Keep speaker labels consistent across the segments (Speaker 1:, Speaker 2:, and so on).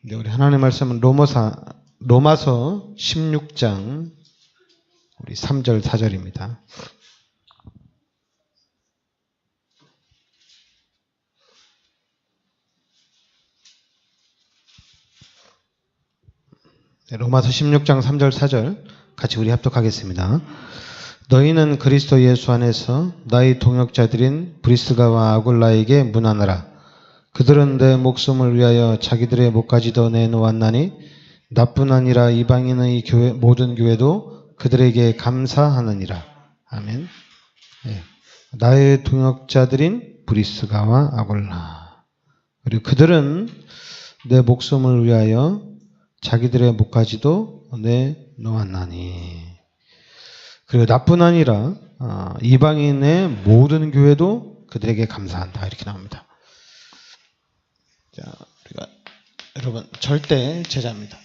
Speaker 1: 네, 우리 하나님의 말씀은 로마서 16장 우리 3절 4절입니다. 네, 로마서 16장 3절 4절 같이 우리 합독하겠습니다. 너희는 그리스도 예수 안에서 나의 동역자들인 브리스가와 아굴라에게 문안하라. 그들은 내 목숨을 위하여 자기들의 목까지도 내놓았나니 나뿐 아니라 이방인의 모든 교회도 그들에게 감사하느니라. 아멘. 네. 나의 동역자들인 브리스가와 아굴라. 그리고 그들은 내 목숨을 위하여 자기들의 목까지도 내놓았나니. 그리고 나뿐 아니라 이방인의 모든 교회도 그들에게 감사한다. 이렇게 나옵니다. 자, 우리가 여러분 절대 제자입니다.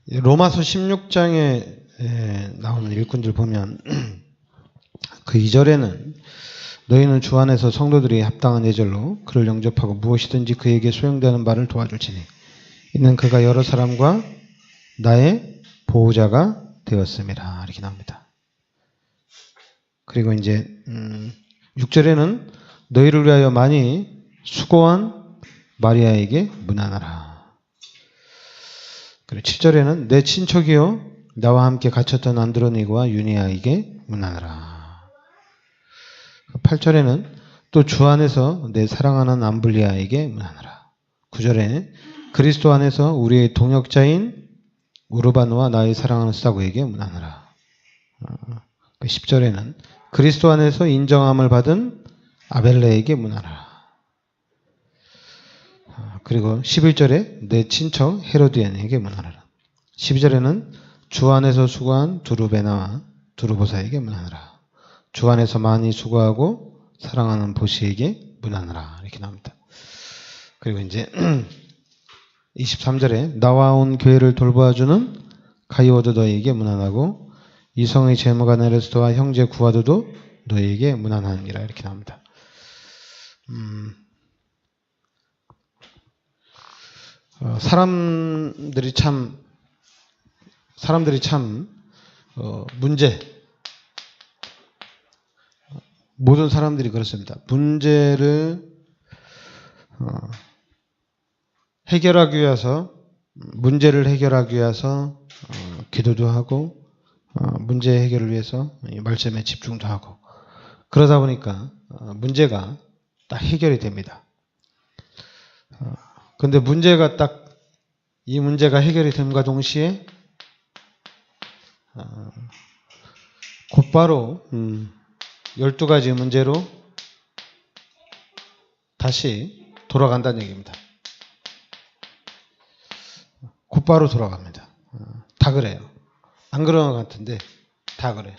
Speaker 1: 로마서 16장에 나오는 일꾼들 보면 그 2절에는 너희는 주 안에서 성도들이 합당한 예절로 그를 영접하고 무엇이든지 그에게 소용되는 바를 도와줄지니 이는 그가 여러 사람과 나의 보호자가 되었음이라. 이렇게 나옵니다. 그리고 이제 6절에는 너희를 위하여 많이 수고한 마리아에게 문안하라. 그리고 7절에는 내 친척이요 나와 함께 갇혔던 안드로니고와 유니아에게 문안하라. 8절에는 또 주 안에서 내 사랑하는 암블리아에게 문안하라. 9절에 그리스도 안에서 우리의 동역자인 우르바노와 나의 사랑하는 스다고에게 문안하라. 10절에는 그리스도 안에서 인정함을 받은 아벨레에게 문안하라. 그리고 11절에 내 친척 헤로디안에게 문안하라. 12절에는 주 안에서 수고한 두루베나와 두루보사에게 문안하라. 주 안에서 많이 수고하고 사랑하는 보시에게 문안하라. 이렇게 나옵니다. 그리고 이제 23절에 나와 온 교회를 돌보아주는 가이오도 너희에게 문안하고 이성의 제무가 네르스도와 형제 구하도도 너희에게 문안하니라. 이렇게 나옵니다. 사람들이 참 모든 사람들이 그렇습니다. 문제를 문제를 해결하기 위해서 기도도 하고 문제 해결을 위해서 말씀에 집중도 하고 그러다 보니까 문제가 딱 해결이 됩니다. 그런데 이 문제가 해결이 됨과 동시에 곧바로 12가지 문제로 다시 돌아간다는 얘기입니다. 곧바로 돌아갑니다. 다 그래요. 안 그런 것 같은데 다 그래요.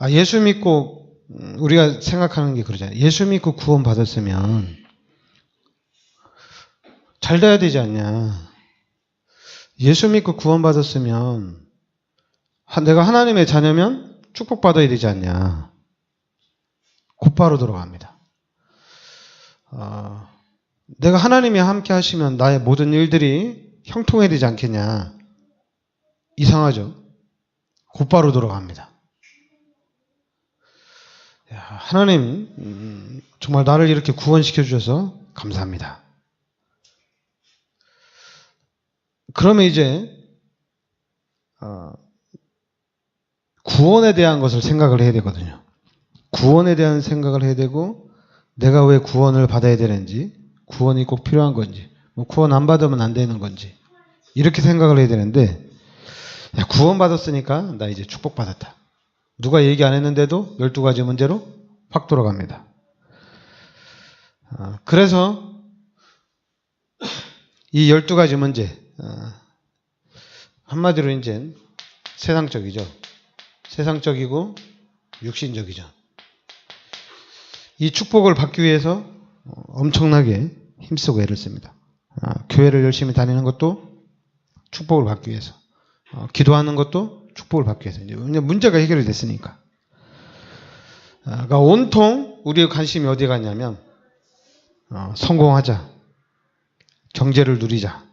Speaker 1: 예수 믿고 우리가 생각하는 게 그러잖아요. 예수 믿고 구원 받았으면 잘 돼야 되지 않냐. 예수 믿고 구원 받았으면 내가 하나님의 자녀면 축복받아야 되지 않냐. 곧바로 돌아갑니다. 내가 하나님이 함께 하시면 나의 모든 일들이 형통해야 되지 않겠냐. 이상하죠? 곧바로 돌아갑니다. 하나님 정말 나를 이렇게 구원시켜 주셔서 감사합니다. 그러면 이제 구원에 대한 것을 생각을 해야 되거든요. 구원에 대한 생각을 해야 되고 내가 왜 구원을 받아야 되는지, 구원이 꼭 필요한 건지, 구원 안 받으면 안 되는 건지 이렇게 생각을 해야 되는데 구원 받았으니까 나 이제 축복받았다. 누가 얘기 안 했는데도 12가지 문제로 확 돌아갑니다. 그래서 이 12가지 문제 한마디로 이제 세상적이죠. 세상적이고 육신적이죠. 이 축복을 받기 위해서 엄청나게 힘쓰고 애를 씁니다. 교회를 열심히 다니는 것도 축복을 받기 위해서. 기도하는 것도 축복을 받기 위해서. 이제 문제가 해결이 됐으니까. 그러니까 온통 우리의 관심이 어디에 갔냐면 성공하자, 경제를 누리자,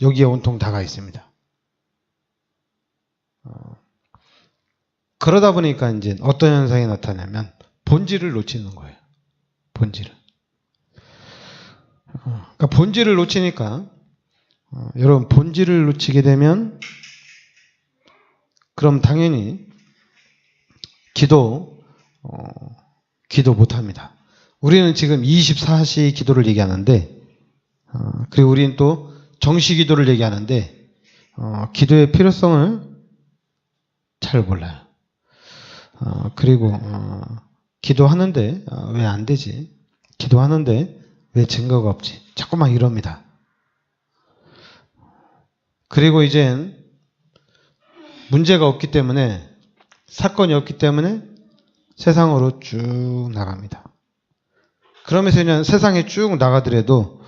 Speaker 1: 여기에 온통 다가 있습니다. 그러다 보니까 이제 어떤 현상이 나타나냐면 본질을 놓치는 거예요. 본질을. 그러니까 본질을 놓치니까 여러분 본질을 놓치게 되면 그럼 당연히 기도 못합니다. 우리는 지금 24시 기도를 얘기하는데 그리고 우리는 또 정시 기도를 얘기하는데 기도의 필요성을 잘 몰라요. 그리고 기도하는데 왜 안 되지? 기도하는데 왜 증거가 없지? 자꾸만 이럽니다. 그리고 이젠 문제가 없기 때문에 사건이 없기 때문에 세상으로 쭉 나갑니다. 그러면서 그냥 세상에 쭉 나가더라도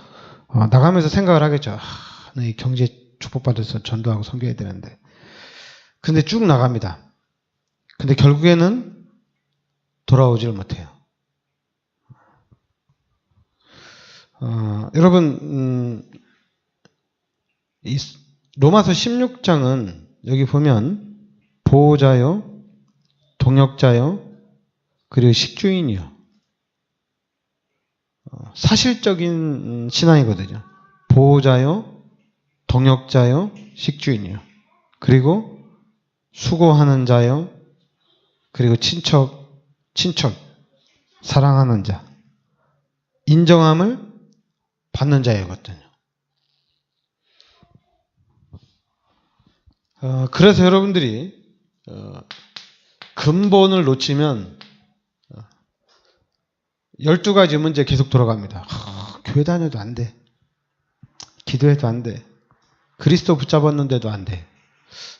Speaker 1: 나가면서 생각을 하겠죠. 나 이 경제 축복받아서 전도하고 섬겨야 되는데. 근데 쭉 나갑니다. 근데 결국에는 돌아오지를 못해요. 여러분 이 로마서 16장은 여기 보면 보호자요, 동역자요, 그리고 식주인이요. 사실적인 신앙이거든요. 보호자요, 동역자요, 식주인이요. 그리고 수고하는 자요, 그리고 친척, 사랑하는 자, 인정함을 받는 자이거든요. 그래서 여러분들이 근본을 놓치면 12가지 문제 계속 돌아갑니다. 교회 다녀도 안 돼. 기도해도 안 돼. 그리스도 붙잡았는데도 안 돼.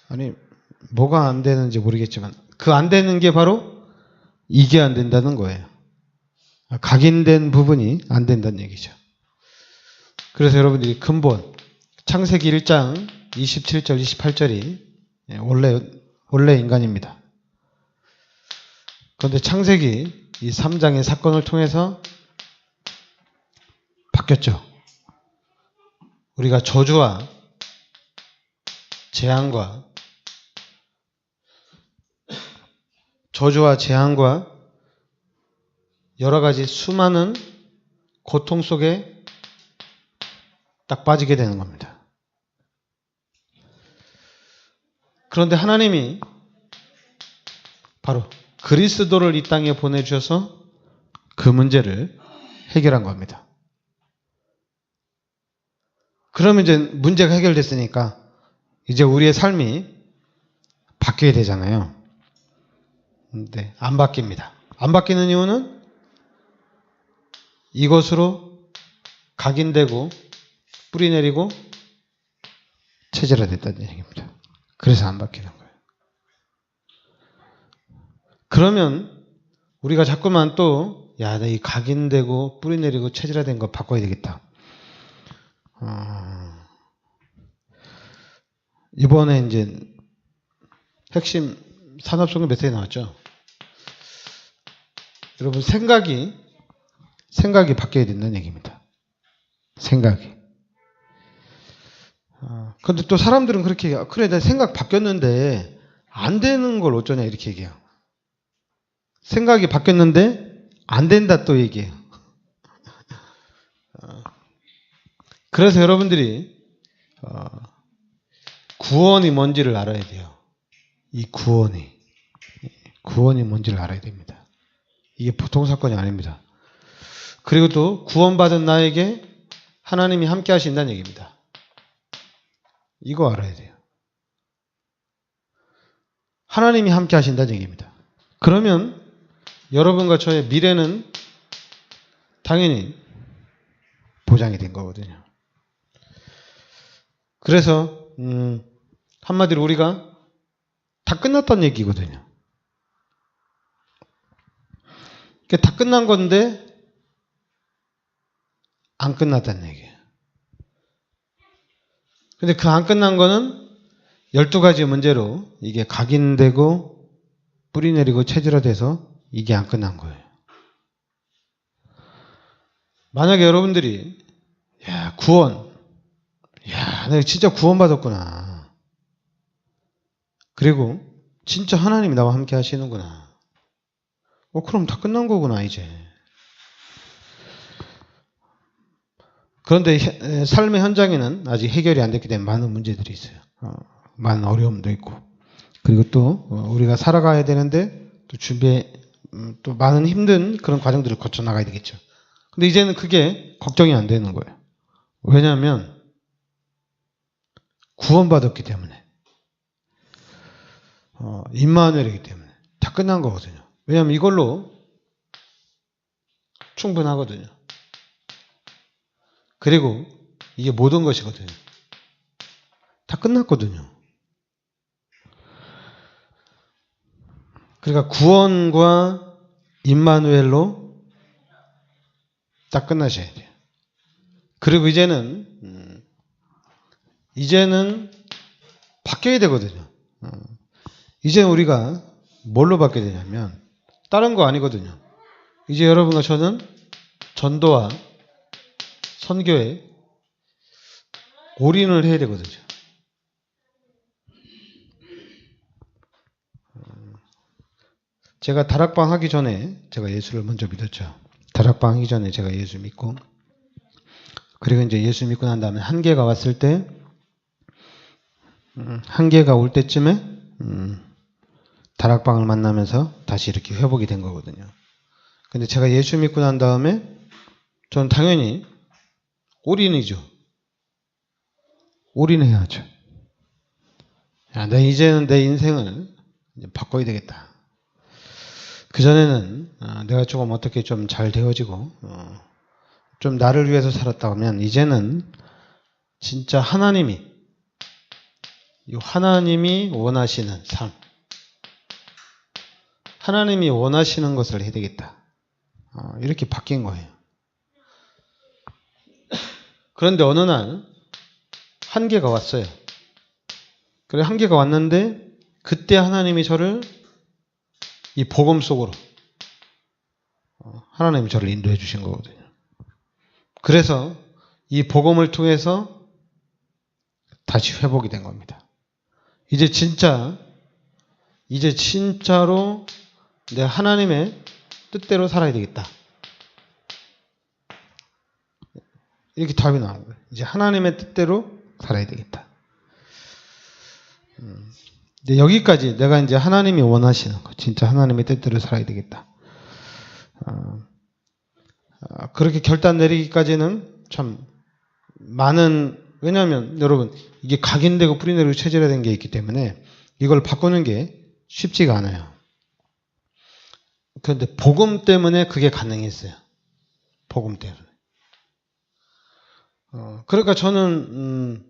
Speaker 1: 아니 뭐가 안 되는지 모르겠지만 그 안 되는 게 바로 이게 안 된다는 거예요. 각인된 부분이 안 된다는 얘기죠. 그래서 여러분들이 근본 창세기 1장 27절 28절이 원래 인간입니다. 그런데 창세기 이 3장의 사건을 통해서 바뀌었죠. 우리가 저주와 재앙과 여러 가지 수많은 고통 속에 딱 빠지게 되는 겁니다. 그런데 하나님이 바로 그리스도를 이 땅에 보내주셔서 그 문제를 해결한 겁니다. 그러면 이제 문제가 해결됐으니까 이제 우리의 삶이 바뀌어야 되잖아요. 근데 안 바뀝니다. 안 바뀌는 이유는 이것으로 각인되고 뿌리내리고 체질화됐다는 얘기입니다. 그래서 안 바뀌는 거예요. 그러면 우리가 자꾸만 또 나 이 각인되고 뿌리내리고 체질화된 거 바꿔야 되겠다. 이번에 이제 핵심 산업성경 메시지 나왔죠. 여러분 생각이 바뀌어야 된다는 얘기입니다. 생각이. 근데 또 사람들은 그렇게 얘기해요. 그래 내 생각 바뀌었는데 안 되는 걸 어쩌냐 이렇게 얘기해요. 생각이 바뀌었는데 안 된다 또 얘기해요. 그래서 여러분들이 구원이 뭔지를 알아야 돼요. 이 구원이 뭔지를 알아야 됩니다. 이게 보통 사건이 아닙니다. 그리고 또 구원받은 나에게 하나님이 함께 하신다는 얘기입니다. 이거 알아야 돼요. 하나님이 함께 하신다는 얘기입니다. 그러면 여러분과 저의 미래는 당연히 보장이 된 거거든요. 그래서 한마디로 우리가 다 끝났다는 얘기거든요. 다 끝난 건데 안 끝났다는 얘기예요. 근데 그 안 끝난 거는 12가지 문제로 이게 각인되고 뿌리 내리고 체질화돼서 이게 안 끝난 거예요. 만약에 여러분들이 야, 구원, 야, 내가 진짜 구원받았구나. 그리고 진짜 하나님이 나와 함께 하시는구나. 그럼 다 끝난 거구나, 이제. 그런데 삶의 현장에는 아직 해결이 안 됐기 때문에 많은 문제들이 있어요. 많은 어려움도 있고. 그리고 또 우리가 살아가야 되는데 또 주변에 또 많은 힘든 그런 과정들을 거쳐 나가야 되겠죠. 근데 이제는 그게 걱정이 안 되는 거예요. 왜냐하면 구원받았기 때문에. 임마누엘이기 때문에. 다 끝난 거거든요. 왜냐하면 이걸로 충분하거든요. 그리고 이게 모든 것이거든요. 다 끝났거든요. 그러니까 구원과 임마누엘로 딱 끝나셔야 돼요. 그리고 이제는 바뀌어야 되거든요. 이제 우리가 뭘로 바뀌어야 되냐면 다른 거 아니거든요. 이제 여러분과 저는 전도와 선교에 올인을 해야 되거든요. 제가 다락방 하기 전에 제가 예수를 먼저 믿었죠. 다락방 하기 전에 제가 예수 믿고, 그리고 이제 예수 믿고 난 다음에 한계가 왔을 때, 한계가 올 때쯤에 다락방을 만나면서 다시 이렇게 회복이 된 거거든요. 근데 제가 예수 믿고 난 다음에 저는 당연히 올인이죠. 올인해야죠. 이제는 내 인생을 바꿔야 되겠다. 그전에는 내가 조금 어떻게 좀 잘 되어지고 좀 나를 위해서 살았다 하면 이제는 진짜 하나님이 원하시는 삶, 하나님이 원하시는 것을 해야 되겠다. 이렇게 바뀐 거예요. 그런데 어느 날 한계가 왔어요. 그래, 한계가 왔는데 그때 하나님이 저를 이 복음 속으로 하나님이 저를 인도해 주신 거거든요. 그래서 이 복음을 통해서 다시 회복이 된 겁니다. 이제 진짜로 내 하나님의 뜻대로 살아야 되겠다. 이렇게 답이 나온 거예요. 이제 하나님의 뜻대로 살아야 되겠다. 이제 여기까지 내가 이제 하나님이 원하시는 거, 진짜 하나님의 뜻대로 살아야 되겠다. 그렇게 결단 내리기까지는 참 많은, 왜냐하면 여러분 이게 각인되고 뿌리내리고 체질화된 게 있기 때문에 이걸 바꾸는 게 쉽지가 않아요. 그런데 복음 때문에 그게 가능했어요. 복음 때문에. 그러니까 저는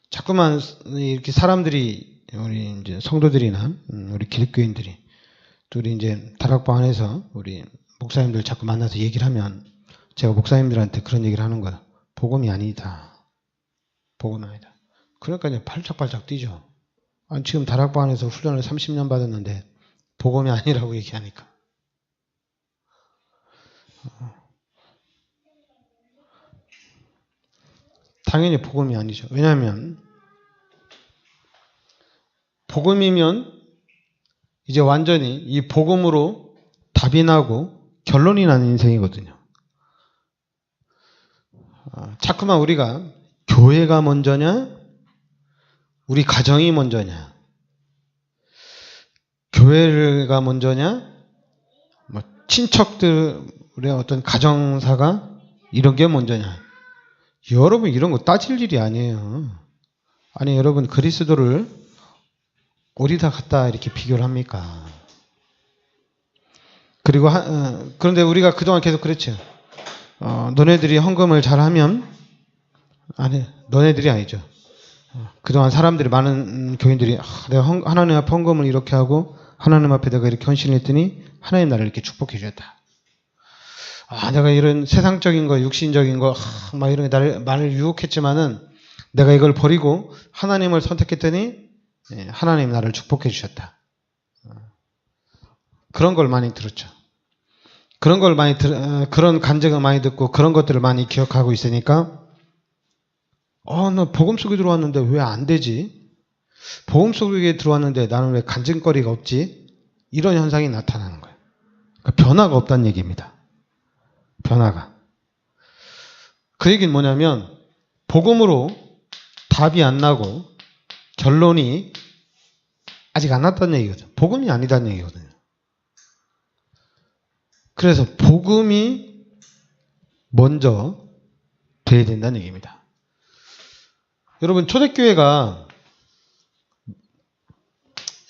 Speaker 1: 자꾸만 이렇게 사람들이, 우리 이제 성도들이나 우리 기독교인들이 또 우리 이제 다락방 안에서 우리 목사님들 자꾸 만나서 얘기를 하면 제가 목사님들한테 그런 얘기를 하는 거야. 복음이 아니다. 복음이 아니다. 그러니까 이제 팔짝팔짝 뛰죠. 아니, 지금 다락방 안에서 훈련을 30년 받았는데 복음이 아니라고 얘기하니까. 당연히 복음이 아니죠. 왜냐하면 복음이면 이제 완전히 이 복음으로 답이 나고 결론이 나는 인생이거든요. 자꾸만 우리가 교회가 먼저냐, 우리 가정이 먼저냐, 교회가 먼저냐, 뭐 친척들의 어떤 가정사가 이런 게 먼저냐. 여러분 이런 거 따질 일이 아니에요. 아니 여러분 그리스도를 어디다 갖다 이렇게 비교를 합니까? 그리고 그런데 우리가 그동안 계속 그랬죠. 너네들이 헌금을 잘하면, 아니 너네들이 아니죠. 그동안 사람들이, 많은 교인들이 내가 하나님 앞에 헌금을 이렇게 하고 하나님 앞에 내가 이렇게 헌신을 했더니 하나님 나를 이렇게 축복해 주셨다. 내가 이런 세상적인 거, 육신적인 거, 막 이런 게 나를 유혹했지만은 내가 이걸 버리고 하나님을 선택했더니 하나님 나를 축복해 주셨다. 그런 걸 많이 들었죠. 그런 걸 많이 그런 간증을 많이 듣고 그런 것들을 많이 기억하고 있으니까 나 복음 속에 들어왔는데 왜 안 되지? 복음 속에 들어왔는데 나는 왜 간증거리가 없지? 이런 현상이 나타나는 거예요. 그러니까 변화가 없다는 얘기입니다. 변화가. 그 얘기는 뭐냐면 복음으로 답이 안 나고 결론이 아직 안 났다는 얘기거든요. 복음이 아니다는 얘기거든요. 그래서 복음이 먼저 돼야 된다는 얘기입니다. 여러분 초대교회가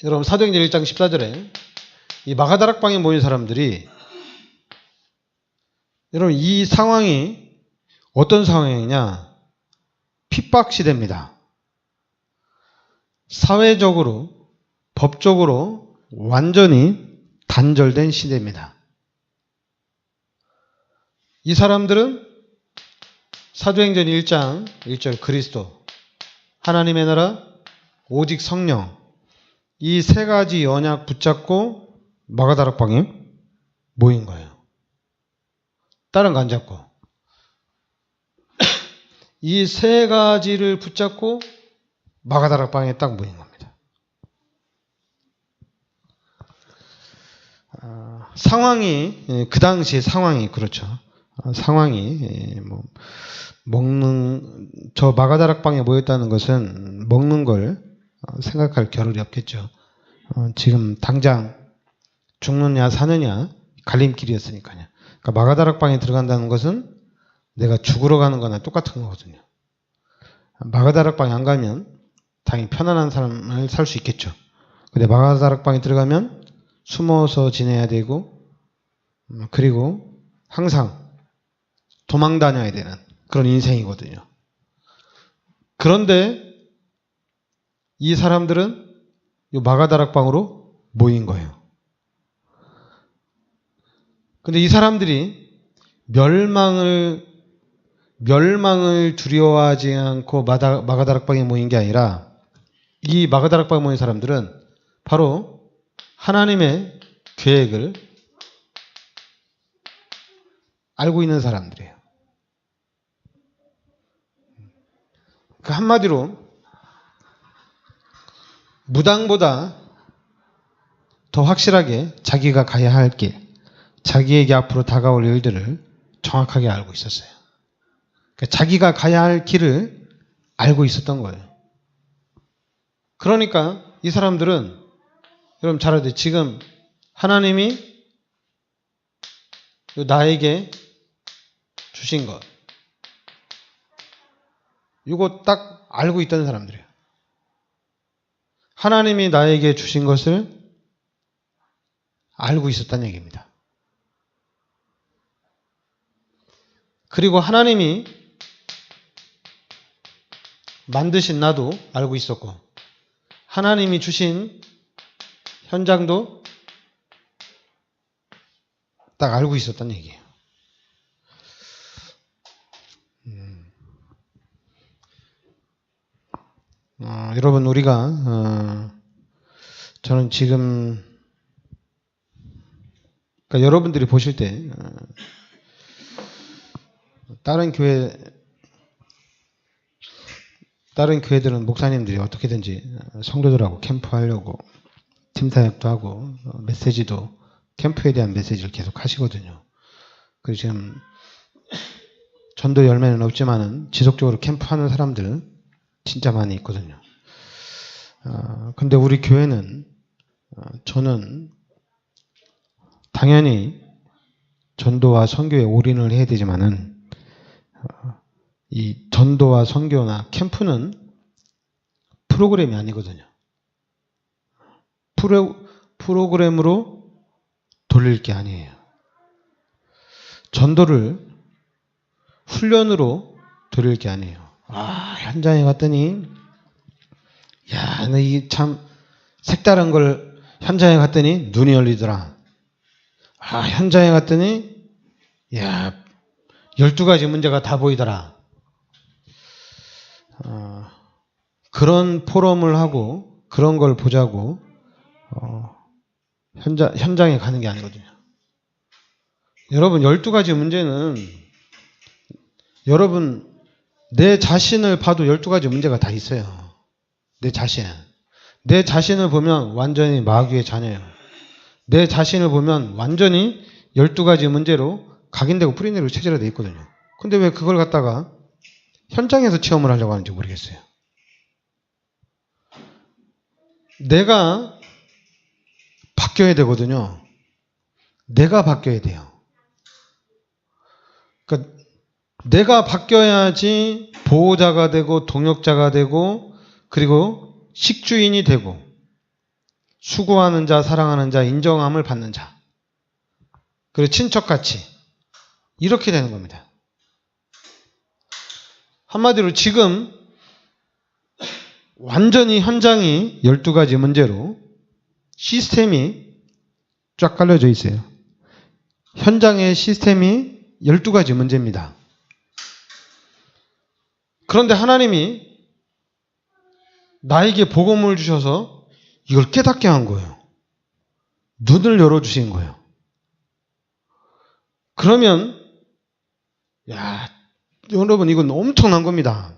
Speaker 1: 여러분 사도행전 1장 14절에 이 마가다락방에 모인 사람들이 여러분 이 상황이 어떤 상황이냐? 핍박 시대입니다. 사회적으로 법적으로 완전히 단절된 시대입니다. 이 사람들은 사도행전 1장 1절 그리스도, 하나님의 나라, 오직 성령 이 세 가지 언약 붙잡고 마가다락방에 모인 거예요. 다른 거 안 잡고. 이 세 가지를 붙잡고 마가다락방에 딱 모인 겁니다. 상황이 그 당시의 상황이 그렇죠. 상황이 저 마가다락방에 모였다는 것은 먹는 걸 생각할 겨를이 없겠죠. 지금 당장 죽느냐 사느냐 갈림길이었으니까요. 그러니까 마가다락방에 들어간다는 것은 내가 죽으러 가는 거나 똑같은 거거든요. 마가다락방에 안 가면 당연히 편안한 삶을 살 수 있겠죠. 근데 마가다락방에 들어가면 숨어서 지내야 되고 그리고 항상 도망 다녀야 되는 그런 인생이거든요. 그런데 이 사람들은 이 마가다락방으로 모인 거예요. 근데 이 사람들이 멸망을 두려워하지 않고 마가다락방에 모인 게 아니라 이 마가다락방에 모인 사람들은 바로 하나님의 계획을 알고 있는 사람들이에요. 그 한마디로 무당보다 더 확실하게 자기가 가야 할 길, 자기에게 앞으로 다가올 일들을 정확하게 알고 있었어요. 그러니까 자기가 가야 할 길을 알고 있었던 거예요. 그러니까 이 사람들은 여러분 잘 알아요. 지금 하나님이 나에게 주신 것 이거 딱 알고 있던 사람들이에요. 하나님이 나에게 주신 것을 알고 있었다는 얘기입니다. 그리고 하나님이 만드신 나도 알고 있었고 하나님이 주신 현장도 딱 알고 있었다는 얘기예요. 여러분 우리가 저는 지금 그러니까 여러분들이 보실 때 다른 교회들은 목사님들이 어떻게든지 성도들하고 캠프하려고 팀사역도 하고 메시지도 캠프에 대한 메시지를 계속 하시거든요. 그래서 지금 전도 열매는 없지만은 지속적으로 캠프하는 사람들 진짜 많이 있거든요. 근데 우리 교회는 저는 당연히 전도와 선교에 올인을 해야 되지만은 이 전도와 선교나 캠프는 프로그램이 아니거든요. 프로그램으로 돌릴 게 아니에요. 전도를 훈련으로 돌릴 게 아니에요. 현장에 갔더니 야, 나 이 참 색다른 걸 현장에 갔더니 눈이 열리더라. 현장에 갔더니 야, 12가지 문제가 다 보이더라. 그런 포럼을 하고 그런 걸 보자고 현장에 가는 게 아니거든요. 여러분 12가지 문제는 여러분 내 자신을 봐도 12가지 문제가 다 있어요. 내 자신. 내 자신을 보면 완전히 마귀의 자녀예요. 내 자신을 보면 완전히 12가지 문제로 각인되고 뿌리내리고 체질화되어 있거든요. 근데 왜 그걸 갖다가 현장에서 체험을 하려고 하는지 모르겠어요. 내가 바뀌어야 되거든요. 내가 바뀌어야 돼요. 그러니까 내가 바뀌어야지 보호자가 되고 동역자가 되고 그리고 식주인이 되고 수고하는 자, 사랑하는 자, 인정함을 받는 자 그리고 친척같이 이렇게 되는 겁니다. 한마디로 지금 완전히 현장이 12가지 문제로 시스템이 쫙 깔려져 있어요. 현장의 시스템이 12가지 문제입니다. 그런데 하나님이 나에게 복음을 주셔서 이걸 깨닫게 한 거예요. 눈을 열어주신 거예요. 그러면 야, 여러분 이건 엄청난 겁니다.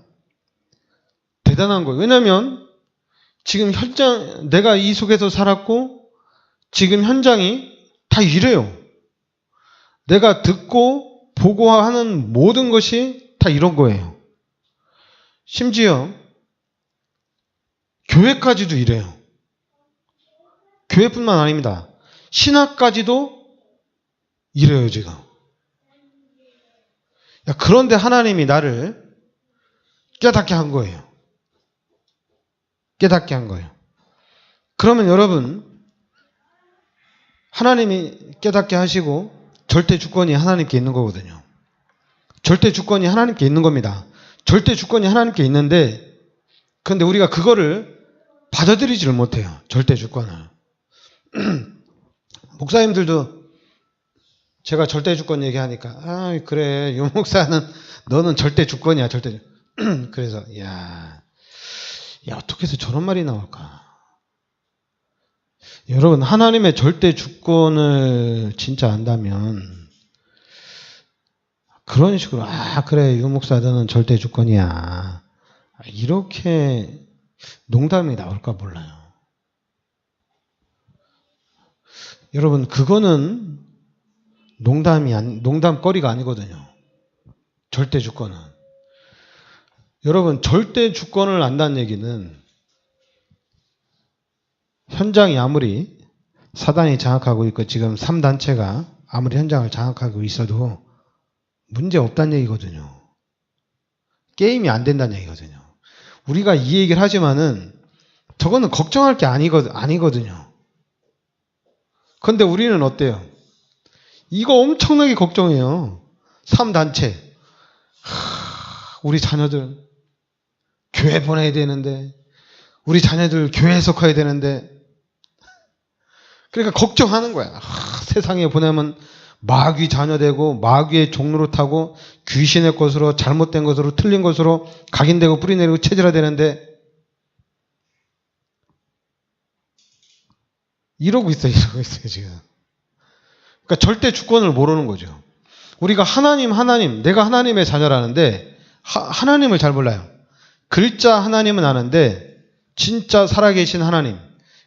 Speaker 1: 대단한 거예요. 왜냐하면 지금 현장 내가 이 속에서 살았고 지금 현장이 다 이래요. 내가 듣고 보고 하는 모든 것이 다 이런 거예요. 심지어 교회까지도 이래요. 교회뿐만 아닙니다. 신학까지도 이래요 지금. 그런데 하나님이 나를 깨닫게 한 거예요. 깨닫게 한 거예요. 그러면 여러분 하나님이 깨닫게 하시고 절대 주권이 하나님께 있는 거거든요. 절대 주권이 하나님께 있는 겁니다. 절대 주권이 하나님께 있는데 그런데 우리가 그거를 받아들이지를 못해요. 절대 주권을. 목사님들도 제가 절대 주권 얘기하니까 그래 유 목사는 너는 절대 주권이야. 절대 그래서 야 어떻게 해서 저런 말이 나올까. 여러분 하나님의 절대 주권을 진짜 안다면 그런 식으로 그래 유 목사 너는 절대 주권이야 이렇게 농담이 나올까 몰라요. 여러분 그거는 농담거리가 아니거든요. 절대 주권은. 여러분 절대 주권을 안다는 얘기는 현장이 아무리 사단이 장악하고 있고 지금 3단체가 아무리 현장을 장악하고 있어도 문제 없다는 얘기거든요. 게임이 안 된다는 얘기거든요. 우리가 이 얘기를 하지만은 저거는 걱정할 게 아니거든요. 그런데 우리는 어때요? 이거 엄청나게 걱정해요. 3단체. 우리 자녀들 교회 보내야 되는데 우리 자녀들 교회에서 커야 되는데 그러니까 걱정하는 거야. 세상에 보내면 마귀 자녀 되고 마귀의 종로로 타고 귀신의 것으로 잘못된 것으로 틀린 것으로 각인되고 뿌리내리고 체질화되는데 이러고 있어요 지금. 그러니까 절대 주권을 모르는 거죠. 우리가 하나님 내가 하나님의 자녀라는데 하나님을 잘 몰라요. 글자 하나님은 아는데 진짜 살아계신 하나님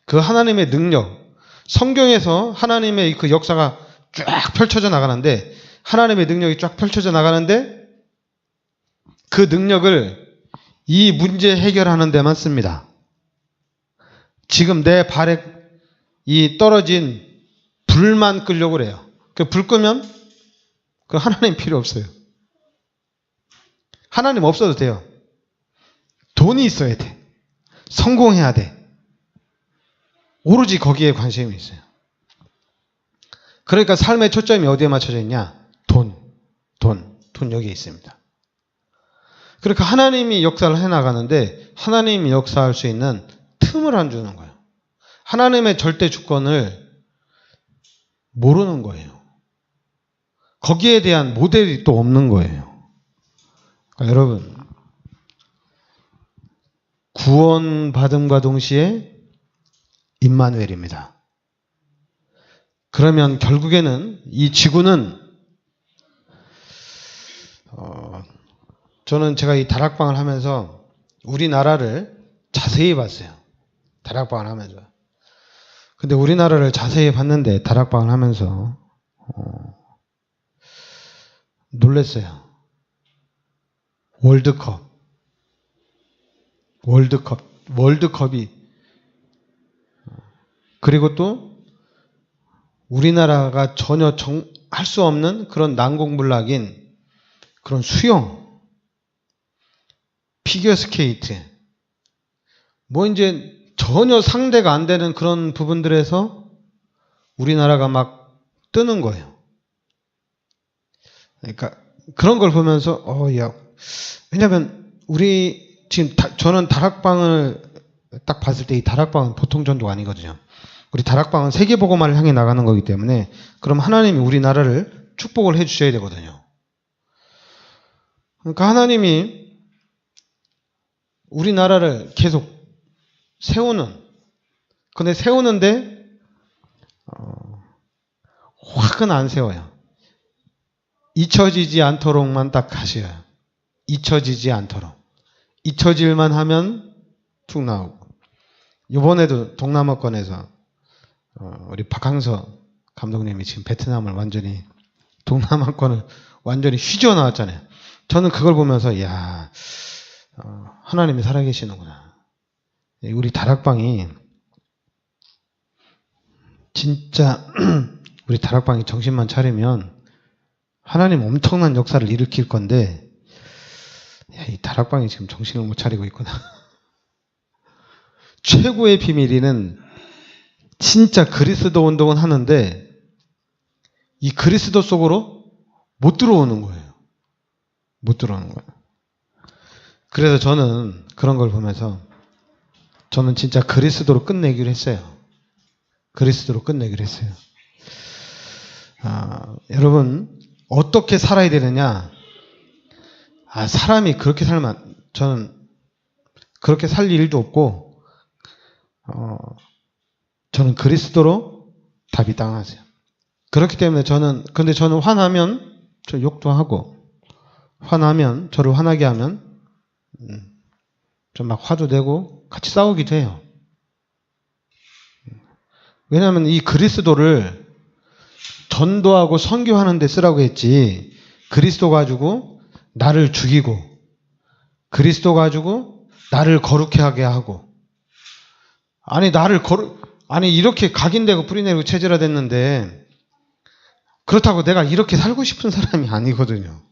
Speaker 1: 그 하나님의 능력 성경에서 하나님의 그 역사가 쫙 펼쳐져 나가는데 하나님의 능력이 쫙 펼쳐져 나가는데 그 능력을 이 문제 해결하는 데만 씁니다. 지금 내 발에 이 떨어진 불만 끄려고 그래요. 그 불 끄면 그 하나님 필요 없어요. 하나님 없어도 돼요. 돈이 있어야 돼. 성공해야 돼. 오로지 거기에 관심이 있어요. 그러니까 삶의 초점이 어디에 맞춰져 있냐? 돈 여기에 있습니다. 그러니까 하나님이 역사를 해나가는데 하나님이 역사할 수 있는 틈을 안 주는 거예요. 하나님의 절대 주권을 모르는 거예요. 거기에 대한 모델이 또 없는 거예요. 그러니까 여러분 구원받음과 동시에 임마누엘입니다. 그러면 결국에는 이 지구는 저는 제가 이 다락방을 하면서 우리나라를 자세히 봤어요. 다락방을 하면서. 근데 우리나라를 자세히 봤는데 다락방을 하면서 놀랐어요. 월드컵이 그리고 또 우리나라가 전혀 할 수 없는 그런 난공불락인 그런 수영, 피겨스케이트, 뭐 이제 전혀 상대가 안 되는 그런 부분들에서 우리나라가 막 뜨는 거예요. 그러니까 그런 걸 보면서 야, 왜냐면 우리 지금 저는 다락방을 딱 봤을 때 이 다락방은 보통 전도가 아니거든요. 우리 다락방은 세계복음화를 향해 나가는 거기 때문에 그럼 하나님이 우리나라를 축복을 해 주셔야 되거든요. 그러니까 하나님이 우리나라를 계속 근데 세우는데 확은 안 세워요. 잊혀지지 않도록만 딱 하셔요. 잊혀지지 않도록. 잊혀질만 하면 툭 나오고. 이번에도 동남아권에서 우리 박항서 감독님이 지금 베트남을 동남아권을 완전히 휘저어 나왔잖아요. 저는 그걸 보면서 하나님이 살아계시는구나. 우리 다락방이 진짜 우리 다락방이 정신만 차리면 하나님 엄청난 역사를 일으킬 건데 이 다락방이 지금 정신을 못 차리고 있구나. 최고의 비밀이는 진짜 그리스도 운동은 하는데 이 그리스도 속으로 못 들어오는 거예요. 못 들어오는 거예요. 그래서 저는 그런 걸 보면서 저는 진짜 그리스도로 끝내기로 했어요. 그리스도로 끝내기로 했어요. 여러분 어떻게 살아야 되느냐? 사람이 그렇게 살면 저는 그렇게 살 일도 없고 저는 그리스도로 답이 당하세요. 그렇기 때문에 근데 저는 화나면 저 욕도 하고 화나면 저를 화나게 하면 좀 막 화도 내고 같이 싸우기도 해요. 왜냐하면 이 그리스도를 전도하고 선교하는 데 쓰라고 했지 그리스도 가지고 나를 죽이고 그리스도 가지고 나를 거룩해 하게 하고 이렇게 각인되고 뿌리내리고 체질화됐는데 그렇다고 내가 이렇게 살고 싶은 사람이 아니거든요.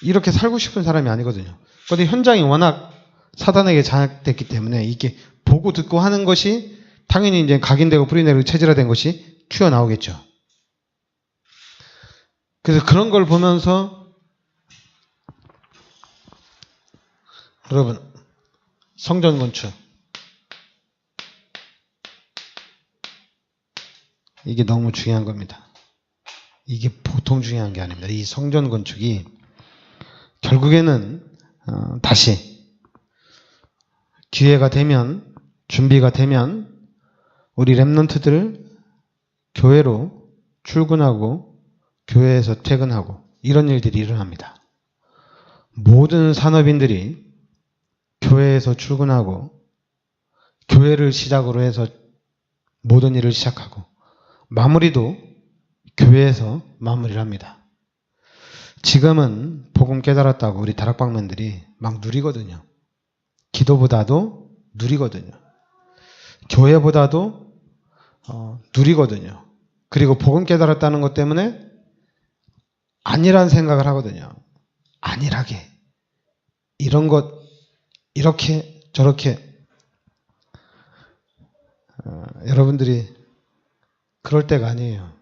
Speaker 1: 이렇게 살고 싶은 사람이 아니거든요. 그런데 현장이 워낙 사단에게 장악됐기 때문에 이게 보고 듣고 하는 것이 당연히 이제 각인되고 뿌리내리고 체질화된 것이 튀어나오겠죠. 그래서 그런 걸 보면서 여러분 성전 건축 이게 너무 중요한 겁니다. 이게 보통 중요한 게 아닙니다. 이 성전 건축이 결국에는 다시 기회가 되면 준비가 되면 우리 렘넌트들 교회로 출근하고 교회에서 퇴근하고 이런 일들이 일어납니다. 모든 산업인들이 교회에서 출근하고 교회를 시작으로 해서 모든 일을 시작하고 마무리도 교회에서 마무리를 합니다. 지금은 복음 깨달았다고 우리 다락방맨들이 막 누리거든요. 기도보다도 누리거든요. 교회보다도 누리거든요. 그리고 복음 깨달았다는 것 때문에 안일한 생각을 하거든요. 안일하게 이런 것 이렇게 저렇게 여러분들이 그럴 때가 아니에요.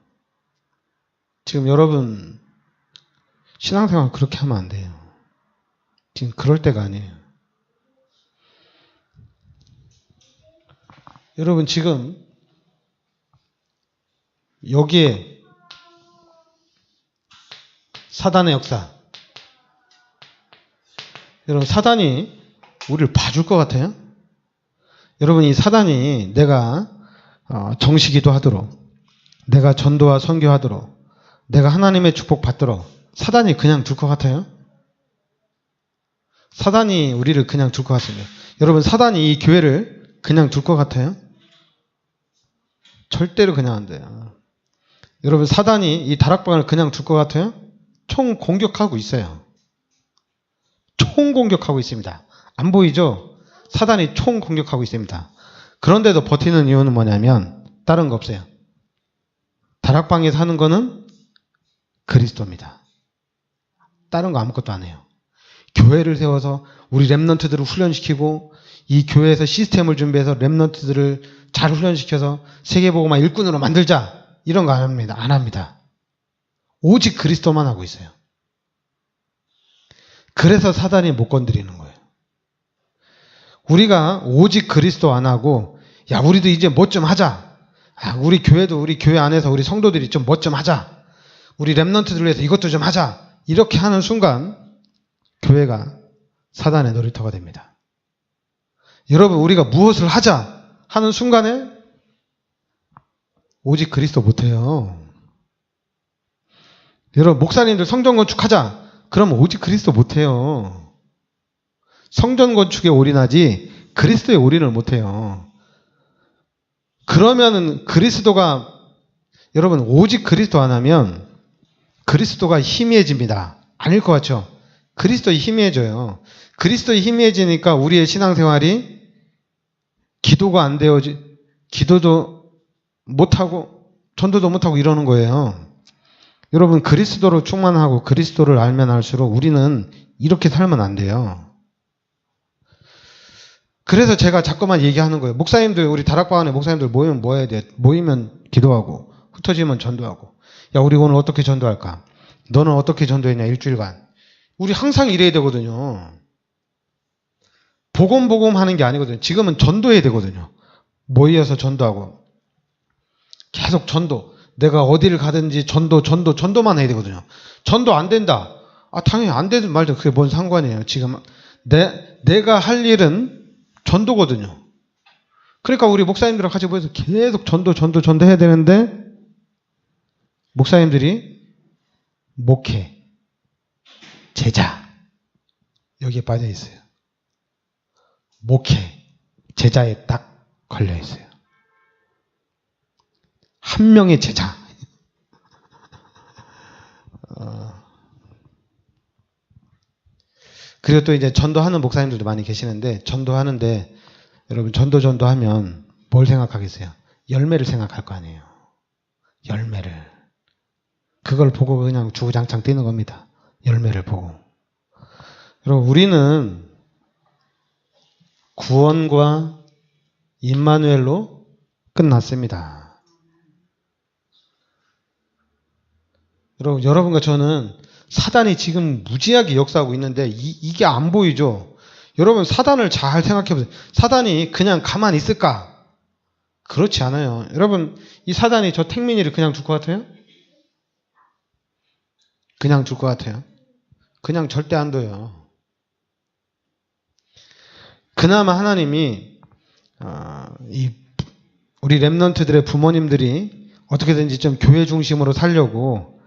Speaker 1: 지금 여러분 신앙생활 그렇게 하면 안 돼요. 지금 그럴 때가 아니에요. 여러분 지금 여기에 사단의 역사 여러분 사단이 우리를 봐줄 것 같아요? 여러분, 이 사단이 내가 정시기도 하도록, 내가 전도와 선교하도록, 내가 하나님의 축복 받도록 사단이 그냥 둘 것 같아요? 사단이 우리를 그냥 둘 것 같습니다. 여러분, 사단이 이 교회를 그냥 둘 것 같아요? 절대로 그냥 안 돼요. 여러분, 사단이 이 다락방을 그냥 둘 것 같아요? 총 공격하고 있어요. 총 공격하고 있습니다. 안 보이죠? 사단이 총 공격하고 있습니다. 그런데도 버티는 이유는 뭐냐면 다른 거 없어요. 다락방에서 하는 거는 그리스도입니다. 다른 거 아무것도 안 해요. 교회를 세워서 우리 렘넌트들을 훈련시키고 이 교회에서 시스템을 준비해서 렘넌트들을 잘 훈련시켜서 세계복음화 일꾼으로 만들자, 이런 거 안 합니다. 안 합니다. 오직 그리스도만 하고 있어요. 그래서 사단이 못 건드리는 거예요. 우리가 오직 그리스도 안 하고, 야, 우리도 이제 뭐 좀 하자. 우리 교회도 우리 교회 안에서 우리 성도들이 좀 뭐 좀 하자. 우리 렘넌트들을 위해서 이것도 좀 하자. 이렇게 하는 순간 교회가 사단의 놀이터가 됩니다. 여러분, 우리가 무엇을 하자 하는 순간에 오직 그리스도 못해요. 여러분, 목사님들 성전 건축하자. 그러면 오직 그리스도 못해요. 성전 건축에 올인하지 그리스도에 올인을 못해요. 그러면은 그리스도가, 여러분, 오직 그리스도 안 하면 그리스도가 희미해집니다. 아닐 것 같죠? 그리스도에 희미해져요. 그리스도에 희미해지니까 우리의 신앙생활이 기도가 안 되어지, 기도도 못하고 전도도 못하고 이러는 거예요. 여러분, 그리스도로 충만하고 그리스도를 알면 알수록 우리는 이렇게 살면 안 돼요. 그래서 제가 자꾸만 얘기하는 거예요. 목사님들, 우리 다락방 안에 목사님들 모이면 뭐 해야 돼? 모이면 기도하고, 흩어지면 전도하고. 야, 우리 오늘 어떻게 전도할까? 너는 어떻게 전도했냐, 일주일간. 우리 항상 이래야 되거든요. 복음 하는 게 아니거든요. 지금은 전도해야 되거든요. 모여서 전도하고. 계속 전도. 내가 어디를 가든지 전도만 해야 되거든요. 전도 안 된다. 당연히 안 되든 말든 그게 뭔 상관이에요. 지금 내가 할 일은 전도거든요. 그러니까 우리 목사님들하고 같이 모여서 계속 전도해야 되는데, 목사님들이 목회, 제자, 여기에 빠져 있어요. 목회, 제자에 딱 걸려 있어요. 한 명의 제자. 그리고 또 이제 전도하는 목사님들도 많이 계시는데, 전도하는데, 여러분, 전도하면 뭘 생각하겠어요? 열매를 생각할 거 아니에요. 열매를. 그걸 보고 그냥 주구장창 뛰는 겁니다. 열매를 보고. 여러분, 우리는 구원과 임마누엘로 끝났습니다. 여러분과 저는 사단이 지금 무지하게 역사하고 있는데 이게 안 보이죠? 여러분, 사단을 잘 생각해보세요. 사단이 그냥 가만히 있을까? 그렇지 않아요. 여러분, 이 사단이 저 택민이를 그냥 둘 것 같아요? 그냥 둘 것 같아요? 그냥 절대 안 둬요. 그나마 하나님이 우리 렘넌트들의 부모님들이 어떻게든지 좀 교회 중심으로 살려고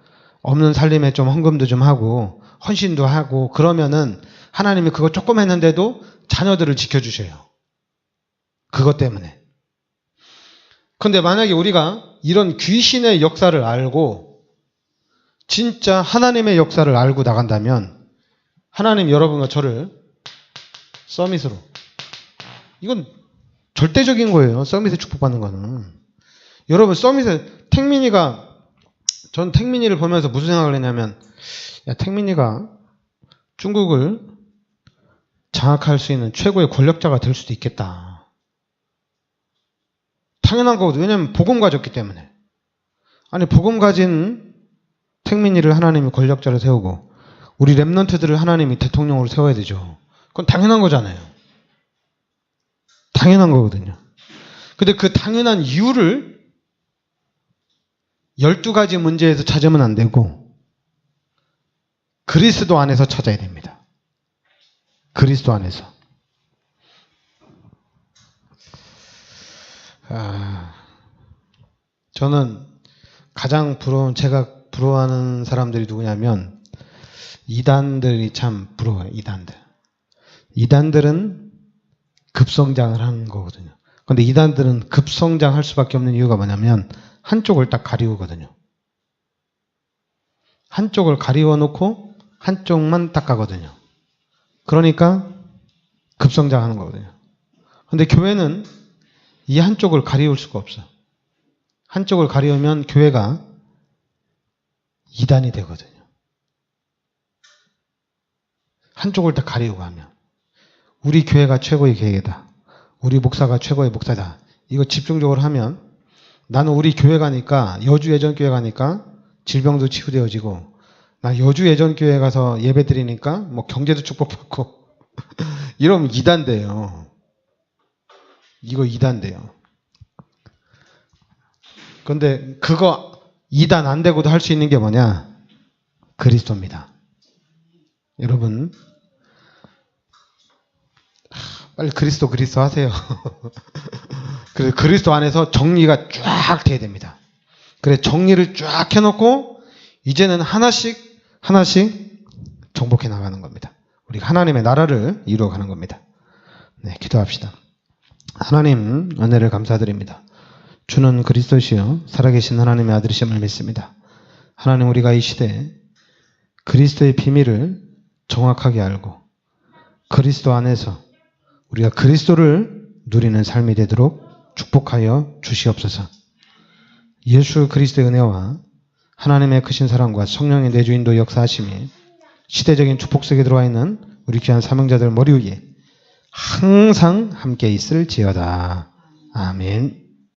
Speaker 1: 없는 살림에 좀 헌금도 좀 하고 헌신도 하고 그러면은 하나님이 그거 조금 했는데도 자녀들을 지켜주셔요. 그것 때문에. 그런데 만약에 우리가 이런 귀신의 역사를 알고 진짜 하나님의 역사를 알고 나간다면 하나님 여러분과 저를 서밋으로, 이건 절대적인 거예요. 서밋에 축복받는 거는. 여러분, 서밋에 전 택민이를 보면서 무슨 생각을 했냐면, 야, 택민이가 중국을 장악할 수 있는 최고의 권력자가 될 수도 있겠다. 당연한 거거든요. 왜냐하면 복음 가졌기 때문에. 아니, 복음 가진 택민이를 하나님이 권력자로 세우고 우리 렘넌트들을 하나님이 대통령으로 세워야 되죠. 그건 당연한 거잖아요. 당연한 거거든요. 근데 그 당연한 이유를 12가지 문제에서 찾으면 안 되고 그리스도 안에서 찾아야 됩니다. 그리스도 안에서. 저는 가장 제가 부러워하는 사람들이 누구냐면 이단들이 참 부러워요. 이단들은 급성장을 하는 거거든요. 근데 이단들은 급성장할 수밖에 없는 이유가 뭐냐면 한쪽을 딱 가리우거든요. 한쪽을 가리워 놓고 한쪽만 딱 가거든요. 그러니까 급성장하는 거거든요. 근데 교회는 이 한쪽을 가리울 수가 없어요. 한쪽을 가리우면 교회가 이단이 되거든요. 한쪽을 다 가리우고 하면 우리 교회가 최고의 교회다. 우리 목사가 최고의 목사다. 이거 집중적으로 하면 나는 우리 교회 가니까 여주 예전교회 가니까 질병도 치유되어지고 나 여주 예전교회 가서 예배 드리니까 뭐 경제도 축복받고 이러면 이단돼요. 이거 이단돼요. 근데 그거 이단 안 되고도 할 수 있는 게 뭐냐? 그리스도입니다. 여러분 빨리 그리스도 하세요. 그래서 그리스도 안에서 정리가 쫙 돼야 됩니다. 그래 정리를 쫙 해놓고 이제는 하나씩 정복해 나가는 겁니다. 우리가 하나님의 나라를 이루어가는 겁니다. 네, 기도합시다. 하나님 은혜를 감사드립니다. 주는 그리스도시요 살아계신 하나님의 아들이심을 믿습니다. 하나님 우리가 이 시대에 그리스도의 비밀을 정확하게 알고 그리스도 안에서 우리가 그리스도를 누리는 삶이 되도록 축복하여 주시옵소서. 예수 그리스도의 은혜와 하나님의 크신 사랑과 성령의 내주인도 역사하심이 시대적인 축복 속에 들어와 있는 우리 귀한 사명자들 머리 위에 항상 함께 있을지어다. 아멘.